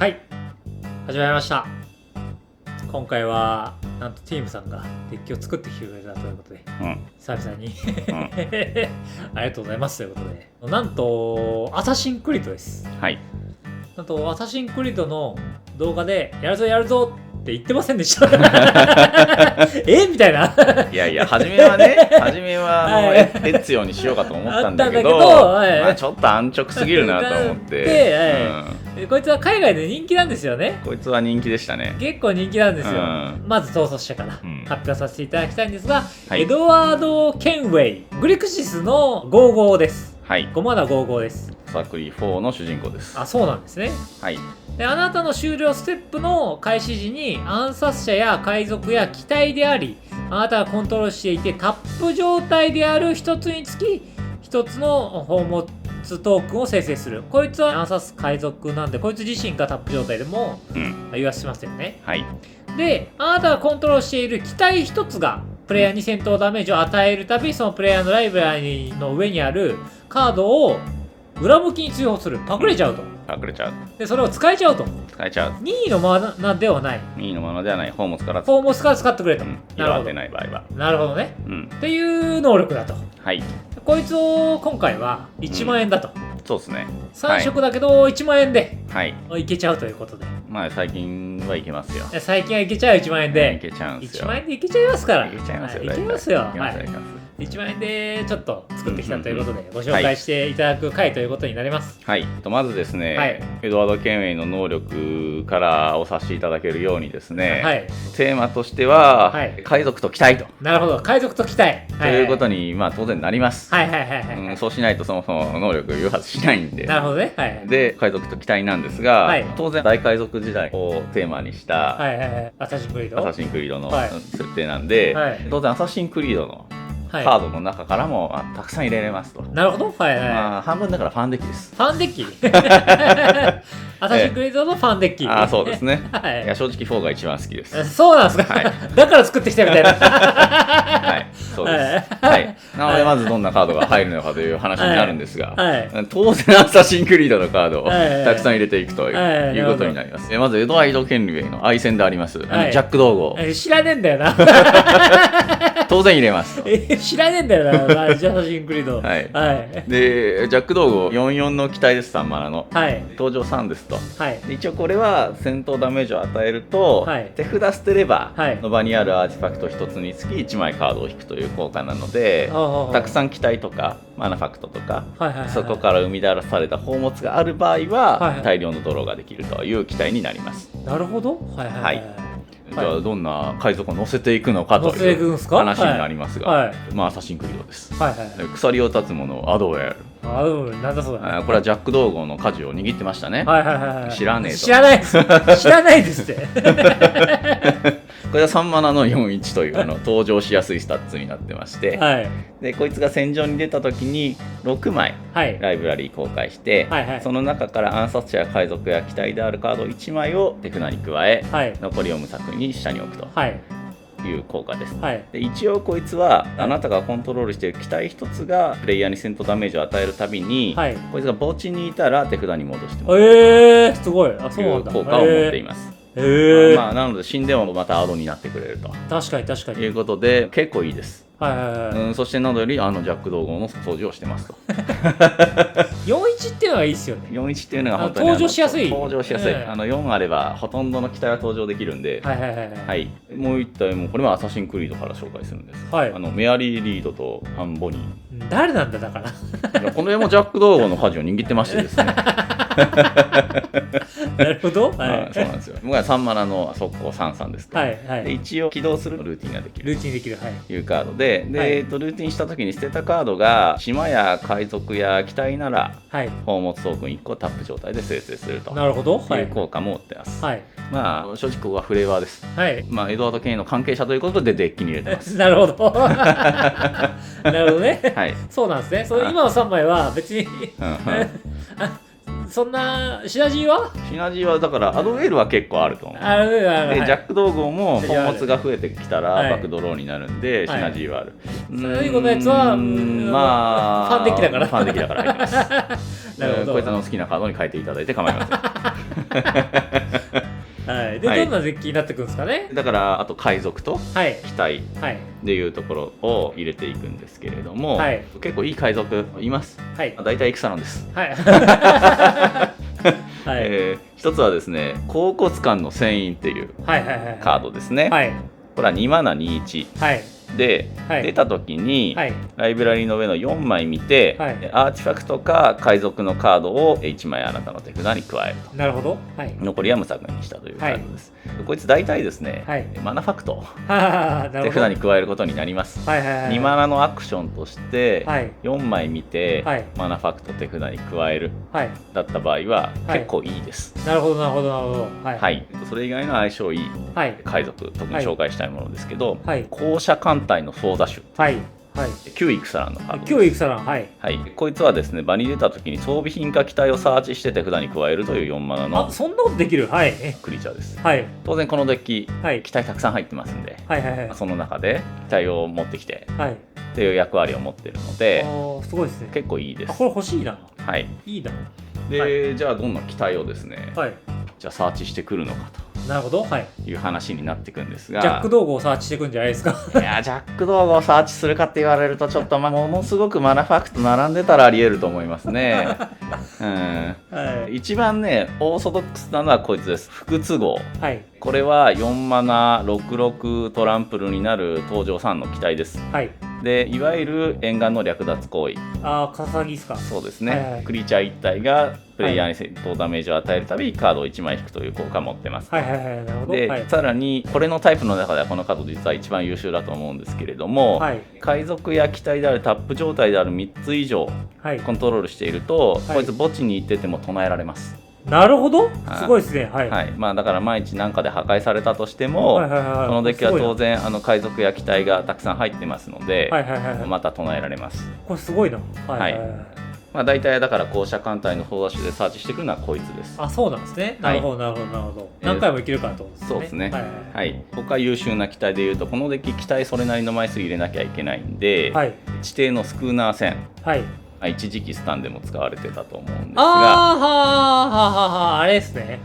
はい、始まりました。今回はなんとティームさんがデッキを作ってきてくれたということで、久々にありがとうございますということで、なんとアサシンクリードです。はい。なんとアサシンクリードの動画でやるぞやるぞって言ってませんでしたみたいな。いやいや、初めはエッツヨにしようかと思ったんだけど、まあちょっと安直すぎるなと思って、こいつは海外で人気なんですよね。こいつは人気でしたね。結構人気なんですよ。まず統率者から発表させていただきたいんですが、エドワード・ケンウェイ、グリクシスの55です。はい。5マナ55です。サクリ4の主人公です。あ、そうなんですね。はい。で、あなたの終了ステップの開始時に暗殺者や海賊や機体であり、あなたがコントロールしていてタップ状態である一つにつき一つの宝物トークンを生成する。こいつは暗殺海賊なんで、こいつ自身がタップ状態でも言わせてますよね。はい。で、あなたがコントロールしている機体一つがプレイヤーに戦闘ダメージを与えるたび、そのプレイヤーのライブラリの上にあるカードを裏向きに追放する。隠れちゃうと。隠れちゃう。で、それを使えちゃうと。使えちゃう。任意のマナではない。任意のマナではない。宝物から使ってくれと。色当てない場合は。なるほどね。っていう能力だと。はい。こいつを今回は1万円だと。そうですね。3色だけど1万円でいけちゃうということで。まあ最近はいけますよ。最近はいけちゃう。1万円で。いけちゃうんですよ。1万円でいけちゃいますから。いけちゃいますよ。いけますよ。1万円でちょっと作ってきたということでご紹介していただく回ということになります。はい。まずですね、エドワード・ケンウェイの能力からお察しいただけるようにですね、テーマとしては海賊と機体と。なるほど、海賊と機体ということにまあ当然なります。そうしないとそもそも能力誘発しないんで。なるほどね。で、海賊と機体なんですが、当然大海賊時代をテーマにしたアサシンクリードの設定なんで、当然アサシンクリードのカードの中からもたくさん入れれますと。なるほど。半分だからファンデッキです。ファンデッキアサシンクリードのファンデッキ。そうですね。いや正直4が一番好きです。そうなんですか。だから作ってきたみたいな。はい、そうです。はい。なのでまずどんなカードが入るのかという話になるんですが、当然アサシンクリードのカードをたくさん入れていくということになります。まずエドワード・ケンウェイの愛戦でありますジャック・ドーゴー。知らねえんだよな。当然入れます。知らねえんだよな、アサシンクリード。で、ジャック・ドーゴー44の機体です、3マナの。登場3ですと。一応これは戦闘ダメージを与えると、手札捨てればの場にあるアーティファクト1つにつき1枚カードを引くという効果なので、たくさん機体とかマナファクトとかそこから生み出された宝物がある場合は大量のドローができるという機体になります。なるほど。じゃあどんな海賊を乗せていくのかという話になりますが、まあアサシンクリードです。鎖を断つ者アドウェル。なんだそうだ。これはジャック・ドーゴーの舵を握ってましたね。知らねえと。知らないですって。これは3マナの41という登場しやすいスタッツになってまして、でこいつが戦場に出た時に6枚ライブラリー公開して、その中から暗殺者や海賊や機体であるカード1枚を手札に加え、残りを無作に下に置くと。いう効果です。で一応こいつはあなたがコントロールしている機体一つがプレイヤーに戦闘ダメージを与えるたびに、こいつが墓地にいたら手札に戻してもらう。すごい。という効果を持っています。なので死んでもまたアドになってくれると。確かに。ということで結構いいです。そしてなどよりジャック・ドーゴーの掃除をしてますと。41っていうのがいいですよね。41っていうのが本当に登場しやすい。4あればほとんどの機体は登場できるんで、もう一体これはアサシンクリードから紹介するんです。メアリー・リードとアン・ボニー。誰なんだだから。この辺もジャック・ドーゴーの舵を握ってましてですね。なるほど。そうなんですよ。僕は3マナの速攻33ですけど、一応起動するルーティンができる。いうカードで、ルーティンした時に捨てたカードが島や海賊や機体なら、宝物トークン1個タップ状態で生成すると。なるほど。いう効果も持ってます。まあ正直ここはフレーバーです。まあエドワード・ケインの関係者ということでデッキに入れてます。なるほど。なるほどね。そうなんですね。今の3枚は別に。そんなシナジーはだからアドウェールは結構あると思う。でジャック・ドーゴーも宝物が増えてきたらバックドローになるんでシナジーはある。最後のやつはまあファンデッキだから入ってます。こいつの好きなカードに変えていただいて構いません。はい、で、どんなデッキになってくるんですかね。だからあと海賊と機体でいうところを入れていくんですけれども、結構いい海賊います。だいたい戦なんです。一つはですね、甲骨巻の船員っていうカードですね。これは2マナ21。で、出た時に、ライブラリの上の4枚見て、アーティファクトか海賊のカードを1枚あなたの手札に加えると。なるほど。残りは無作為にしたというカードです。こいつ大体ですね、マナファクトを手札に加えることになります。2マナのアクションとして4枚見て、マナファクト手札に加えるだった場合は結構いいです。なるほどなるほどなるほど。それ以外の相性いい海賊、特に紹介したいものですけど、校舎艦隊のソーダ種、旧イクサランのカードです。旧イクサラン、こいつはですね、場に出た時に装備品か機体をサーチして手札に加えるという4マナのそんなことできるクリーチャーです。当然このデッキ、機体たくさん入ってますんで、その中で機体を持ってきてっていう役割を持っているので、すごいですね。結構いいです。これ欲しいな。いいな。で、じゃあどんな機体をですね、じゃあサーチしてくるのかと。なるほど、いう話になっていくんですが、ジャック道具をサーチしていくんじゃないですか。いや、ジャック道具をサーチするかって言われるとちょっとものすごくマナファクト並んでたらありえると思いますね。一番ねオーソドックスなのはこいつです。不屈号。これは4マナ66トランプルになる登場3の機体です。で、いわゆる沿岸の略奪行為。カサギですか。そうですね。クリーチャー1体がプレイヤーに戦闘ダメージを与えるたびにカードを1枚引くという効果を持ってます。で、さらにこれのタイプの中ではこのカード実は一番優秀だと思うんですけれども、海賊や機体であるタップ状態である3つ以上コントロールしていると、こいつ墓地に行ってても唱えられます。なるほど、すごいですね。だから万一何かで破壊されたとしても、このデッキは当然海賊や機体がたくさん入ってますので、また唱えられます。これすごいな。大体だから校舎艦隊のソーダ種でサーチしてくるのはこいつです。そうなんですね。なるほどなるほどなるほど。何回もいけるからと。そうですね。他優秀な機体でいうと、このデッキ機体それなりの枚数入れなきゃいけないんで、地底のスクーナー船。一時期スタンでも使われてたと思うんですが、あれですね。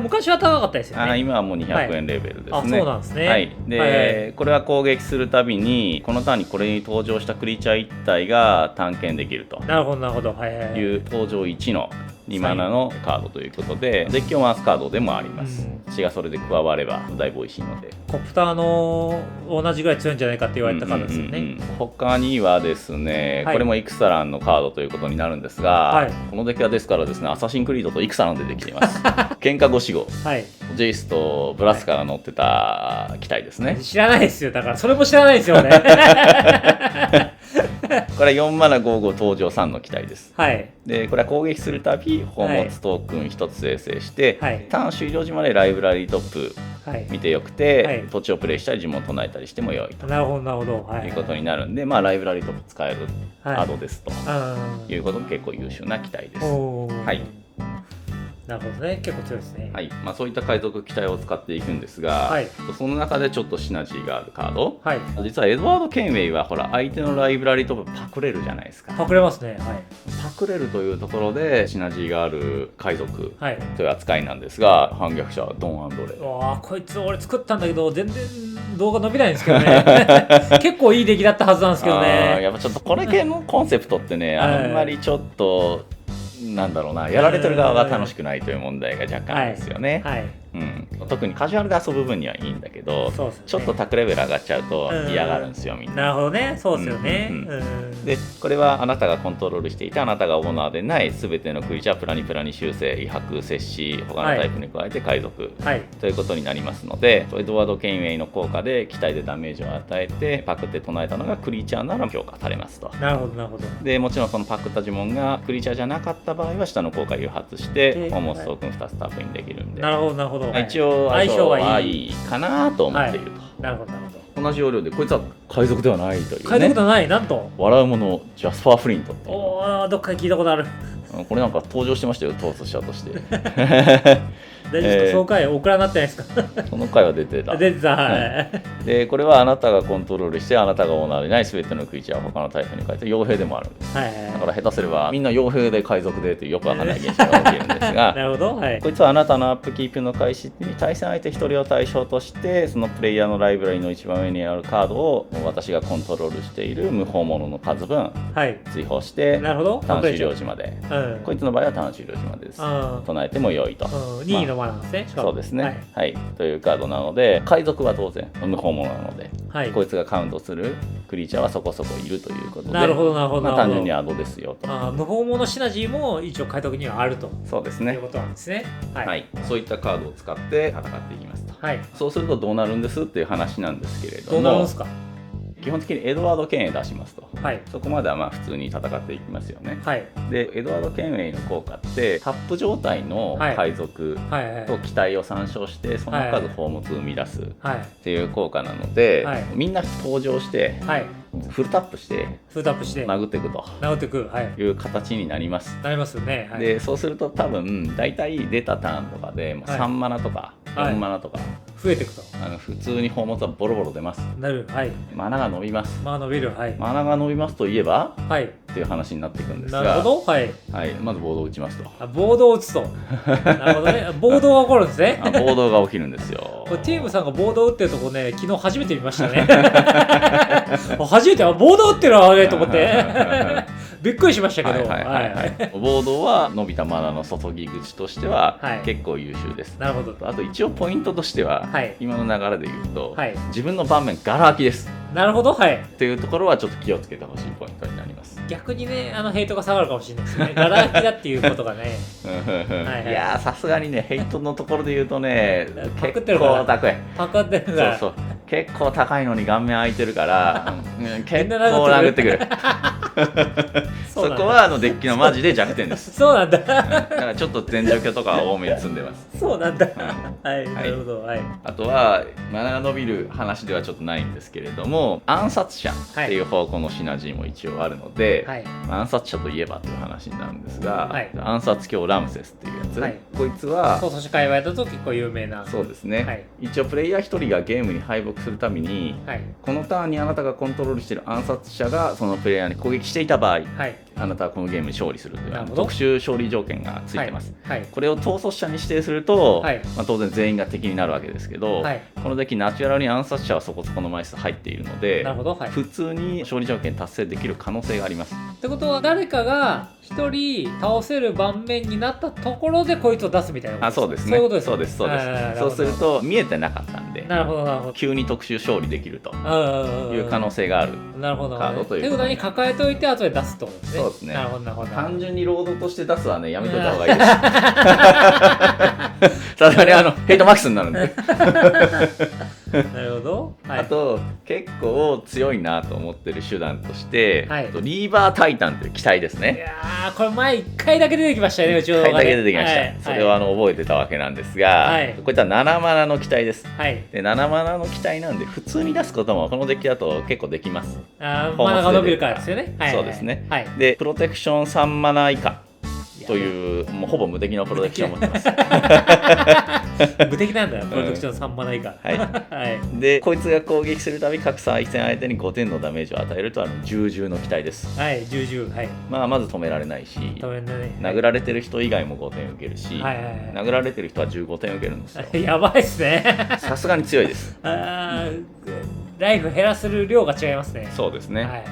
昔は高かったですよね。今はもう200円レベルですね。そうなんですね。で、これは攻撃するたびにこのターンにこれに登場したクリーチャー1体が探検できると。なるほどなるほど。いう登場1の2マナのカードということで、デッキを回すカードでもあります。血がそれで加わればだいぶ美味しいので、コプターの同じぐらい強いんじゃないかって言われたカードですよね。他にはですね、これもイクサランのカードということになるんですが、このデッキはですからですね、アサシンクリードとイクサランでできています。喧嘩545、ジェイスとブラスカが乗ってた機体ですね。知らないですよ。だからそれも知らないですよね。これは4マナ55登場3の機体です。で、これは攻撃するたび宝物トークン1つ生成して、ターン終了時までライブラリートップ見てよくて、土地をプレイしたり呪文を唱えたりしても良いと。なるほどなるほど。いうことになるんで、ライブラリートップ使えるアドですということで結構優秀な機体です。なるほどね、結構強いですね。そういった海賊機体を使っていくんですが、その中でちょっとシナジーがあるカード、実はエドワード・ケンウェイはほら相手のライブラリートップパクれるじゃないですか。パクれますね。パクれるというところでシナジーがある海賊という扱いなんですが、反逆者ドン・アンドレ。こいつ俺作ったんだけど全然動画伸びないんですけどね。結構いい出来だったはずなんですけどね。やっぱちょっとこれ系のコンセプトってね、あんまりちょっとなんだろうな、やられてる側が楽しくないという問題が若干ですよね。特にカジュアルで遊ぶ分にはいいんだけど、ちょっとタクレベル上がっちゃうと嫌がるんですよ、みんな。なるほどね、そうですよね。で、これはあなたがコントロールしていて、あなたがオーナーでない全てのクリーチャープラニプラニ修正、威迫、摂氏、他のタイプに加えて海賊ということになりますので、エドワード・ケインウェイの効果で機体でダメージを与えてパクって唱えたのがクリーチャーなら強化されますと。なるほどなるほど。でもちろんそのパクった呪文がクリーチャーじゃなかった場合は下の効果を誘発してホーモストークン2つタップインできるんで。なるほどなるほど。一応相性はいいかなと思っていると。なるほどなるほど。同じ要領でこいつは海賊ではないというね。海賊ではない、なんと笑うものジャスパー・フリントっていう。どっかで聞いたことある。これなんか登場してましたよ、トース者として。大丈夫ですか、その回お蔵になってないですか？その回は出てた。出てた、はい。で、これはあなたがコントロールして、あなたがオーナーでない全てのクリーチャーは他のタイプに変えて傭兵でもあるんです。だから下手すればみんな傭兵で海賊でというよくわからない現象が起きるんですが、なるほど、はい。こいつはあなたのアップキープの開始に対戦相手1人を対象として、そのプレイヤーのライブラリの一番上にあるカードを私がコントロールしている無法者の数分追放して、なるほど、ターン終了時まで、こいつの場合はターン終了時までです。唱えても良いと。任意のマナーですね。そうですね、はい、というカードなので、海賊は当然無法者なので、こいつがカウントするクリーチャーはそこそこいるということで、なるほどなるほど、単純にアドですよと。無法者シナジーも一応海賊にはあると。そうですね、いうことなんですね。はい、そういったカードを使って戦っていきますと。そうするとどうなるんですっていう話なんですけれども、どうなるんですか？基本的にエドワード・ケンウェイ出しますと、そこまではまあ普通に戦っていきますよね。でエドワード・ケンウェイの効果ってタップ状態の海賊と機体を参照してその数宝物を生み出すっていう効果なので、みんな登場してフルタップして殴っていくという形になります。なりますよね。でそうすると多分大体出たターンとかで3マナとか4マナとか増えていくと、普通に宝物はボロボロ出ます。マナが伸びます。伸びる。マナが伸びますといえば、っていう話になっていくんですが、なるほど、まずボードを打ちますと。ボードを打つと。なるほどね。暴動が起こるんですね。暴動が起きるんですよ。これティームさんがボードを打ってるとこね、昨日初めて見ましたね。初めてボード打ってるわねと思って。びっくりしましたけど、ボードは伸びたマナの注ぎ口としては結構優秀です。なるほど。あと一応ポイントとしては、今の流れで言うと、自分の盤面ガラ空きです。なるほど、っていうところはちょっと気をつけてほしいポイントになります。逆にね、ヘイトが下がるかもしれないですね。ガラ空きだっていうことがね。いやー、さすがにね、ヘイトのところで言うとね、結構高い。パクってるから。そう結構高いのに顔面開いてるから、結構殴ってくる。そこはデッキのマジで弱点です。そうなんだ。だからちょっと全除去とか多めに積んでます。そうなんだ。なるほど。あとはマナが伸びる話ではちょっとないんですけれども、暗殺者っていう方向のシナジーも一応あるので、暗殺者といえばという話になるんですが、暗殺狂ラムセスっていうやつ、こいつはそう界隈だと結構有名な。そうですね、一応プレイヤー1人がゲームに敗北するために、このターンにあなたがコントロールしている暗殺者がそのプレイヤーに攻撃していた場合、あなたはこのゲームに勝利するという特殊勝利条件がついてます。これを統率者に指定すると、当然全員が敵になるわけですけど、このデッキナチュラルに暗殺者はそこそこの枚数入っているので、普通に勝利条件達成できる可能性があります。ってことは誰かが1人倒せる盤面になったところでこいつを出すみたいな。そうですね。そうです。そうすると見えてなかったんで、急に特殊勝利できるという可能性があるカードということに抱えておいて後で出すってことですね。そうですね。なるほど。単純にロードとして出すはね、やめといた方がいいです。さすがにヘイトマックスになるんで。なるほど。あと結構強いなと思ってる手段として、リーバータイタンという機体ですね。いやー、これ前1回だけ出てきましたよね、うちの動画で。1回だけ出てきました。それを覚えてたわけなんですが、こいつは7マナの機体です。で7マナの機体なんで普通に出すこともこのデッキだと結構できます。マナが伸びるからですよね。そうですね。でプロテクション3マナ以下というもうほぼ無敵のプロテクションを持ってます。無敵なんだよ、プロテクション3マナ以下。でこいつが攻撃するたび各対戦相手に5点のダメージを与えると重々の機体です。重々。まず止められないし、殴られてる人以外も5点受けるし、殴られてる人は15点受けるんですよ。やばいっすね。さすがに強いです。ライフ減らせる量が違いますね。そうですね。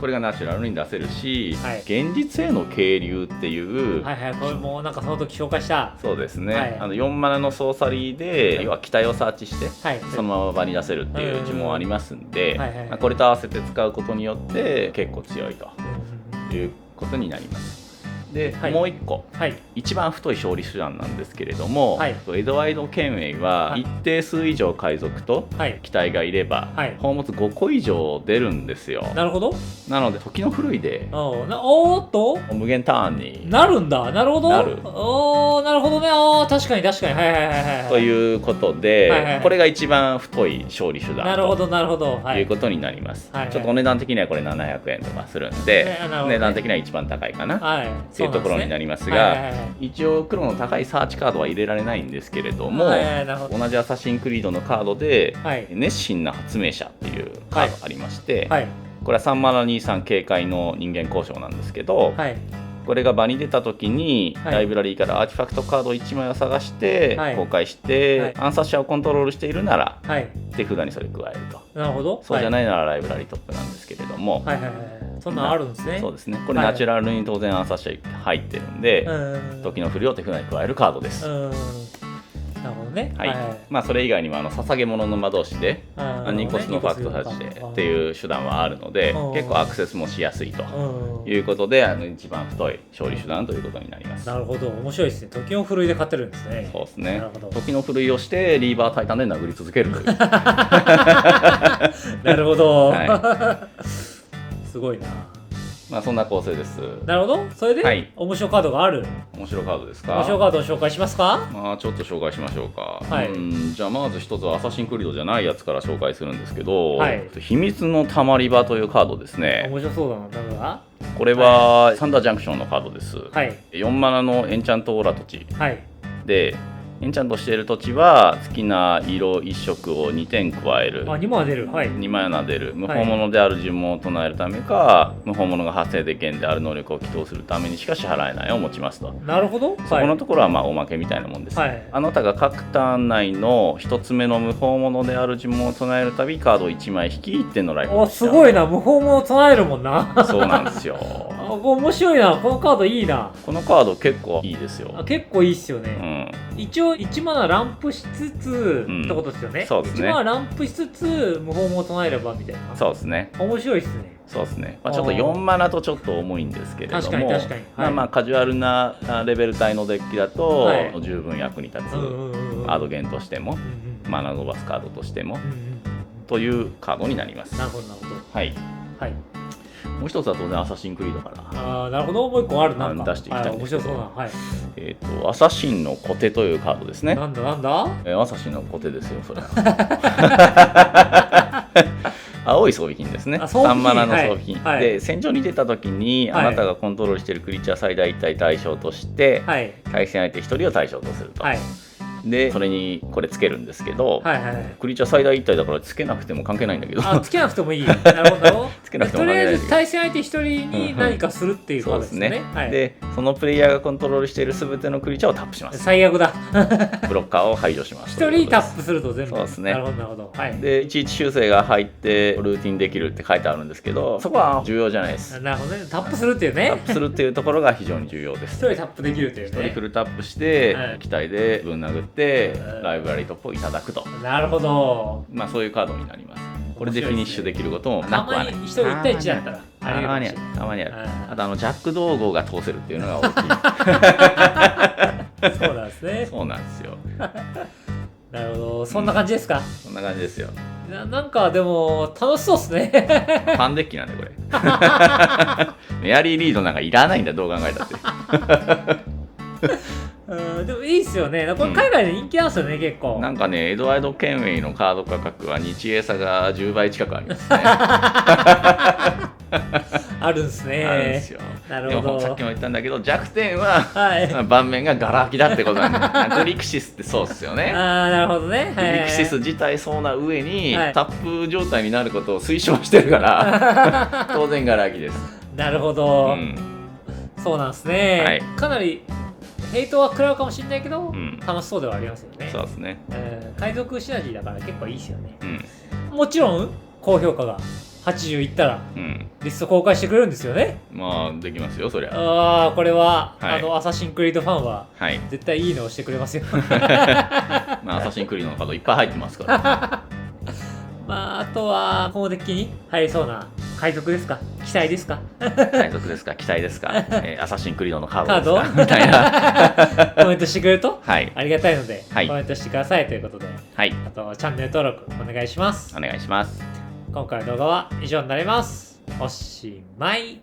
これがナチュラルに出せるし、現実への係留っていう、これもなんかその時紹介したそうですね、4マナのソーサリーで要は機体をサーチして、そのまま場に出せるっていう呪文ありますんで、これと合わせて使うことによって結構強いということになります。で、もう一個、一番太い勝利手段なんですけれども、エドワイド・ケンウェイは一定数以上海賊と機体がいれば、宝物5個以上出るんですよ。なるほど。なので時の古いで無限ターンになるんだ。なるほど。なるほどね。確かに。ということで、これが一番太い勝利手段ということになります。ちょっとお値段的にはこれ700円とかするんで、値段的には一番高いかな。いうところになりますが、一応黒の高いサーチカードは入れられないんですけれども、同じアサシンクリードのカードで、熱心な発明者っていうカードがありまして、これは3723警戒の人間交渉なんですけど、これが場に出た時に、ライブラリーからアーティファクトカード1枚を探して、公開して、暗殺者をコントロールしているなら、手札にそれ加えると。なるほど。そうじゃないならライブラリートップなんですけれども、そんなのあるんですね。そうですね。これナチュラルに当然暗殺者入ってるんで、時の振りを手札に加えるカードです。なるほどね。まあそれ以外にも捧げ物の魔導士でニコスのファクトタッチでっていう手段はあるので、結構アクセスもしやすいということで、一番太い勝利手段ということになります。なるほど、面白いですね。時のふるいで勝てるんですね。そうですね。時のふるいをしてリーバータイタンで殴り続けるという。なるほど。すごいな。まあそんな構成です。なるほど。それで、面白カードがある。面白カードですか。面白カードを紹介しますか。まあちょっと紹介しましょうか。じゃあまず一つはアサシンクリードじゃないやつから紹介するんですけど、秘密のたまり場というカードですね。面白そうだな。誰だ。これはサンダージャンクションのカードです。4マナのエンチャントオーラ土地で。エンチャントしている土地は好きな色1色を2点加える。2マナ出る。2マナ出る。無法物である呪文を唱えるためか、無法物が発生できんである能力を起動するためにしか支払えないを持ちますと。なるほど。そこのところはまあおまけみたいなもんです。あなたが各ターン内の1つ目の無法物である呪文を唱えるたびカード1枚引き1点のライフを。すごいな。無法物を唱えるもんな。そうなんですよ。面白いな。このカードいいな。このカード結構いいですよ。結構いいっすよね。一応1マナランプしつつってことですよね。そうですね。1マナランプしつつ無法物を唱えればみたいな。そうですね。面白いっすね。そうですね。まあちょっと4マナとちょっと重いんですけれども、確かに確かに。まあカジュアルなレベル帯のデッキだと十分役に立つ。アドゲンとしても、マナ伸ばすカードとしてもというカードになります。なるほどなるほど。はい。もう一つは当然アサシンクリードから。なるほど。もう一個あるな。出していきたいんですけど。面白そうな。アサシンのコテというカードですね。なんだ。アサシンのコテですよ、それは。青い装備品ですね。3マナの装備品。で、戦場に出た時に、あなたがコントロールしているクリーチャー最大1体対象として、対戦相手1人を対象とすると。でそれにこれつけるんですけど、クリーチャー最大1体だからつけなくても関係ないんだけど、つけなくてもいい。なるほど。つけなくても関係ない。とりあえず対戦相手1人に何かするっていうことですね。でそのプレイヤーがコントロールしている全てのクリーチャーをタップします。最悪だ。ブロッカーを排除します。1人タップすると全部。そうですね。なるほどなるほど。でいちいち修正が入ってルーティンできるって書いてあるんですけど、そこは重要じゃないです。なるほどね。タップするっていうね。タップするっていうところが非常に重要です。1人タップできるっていうね。1人フルタップして機体でぶん殴ってライブラリートップをいただくと。なるほど。まあそういうカードになります。これでフィニッシュできることもなくはない。1人1対1だったらたまにある。たまにある。あとジャック道号が通せるっていうのが大きい。そうなんですね。そうなんですよ。なるほど。そんな感じですか。そんな感じですよ。なんかでも楽しそうですね。ファンデッキなんでこれ。メアリーリードなんかいらないんだ、どう考えたって。でもいいっすよね。これ海外で人気なんですよね、結構。なんかね、エドワード・ケンウェイのカード価格は日英差が10倍近くありますね。あるんですね。あるんですよ。なるほど。でもさっきも言ったんだけど、弱点は、盤面がガラ空きだってことなんで、グリクシスってそうっすよね。なるほどね。グリクシス自体そうな上に、タップ状態になることを推奨してるから、当然ガラ空きです。なるほど。そうなんですね。かなりヘイトは食らうかもしれないけど、楽しそうではありますよね。そうですね。海賊シナジーだから結構いいですよね。もちろん高評価が80いったらリスト公開してくれるんですよね。まあできますよ、そりゃ。これはアサシンクリードファンは絶対いいのをしてくれますよ。まあアサシンクリードのカードいっぱい入ってますから。まああとはこのデッキに入りそうな海賊ですか、期待ですか。海賊ですか、期待ですか。アサシンクリードのカードですかみたいなコメントしてくれるとありがたいので、コメントしてくださいということで、あとチャンネル登録お願いします。お願いします。今回の動画は以上になります。おしまい。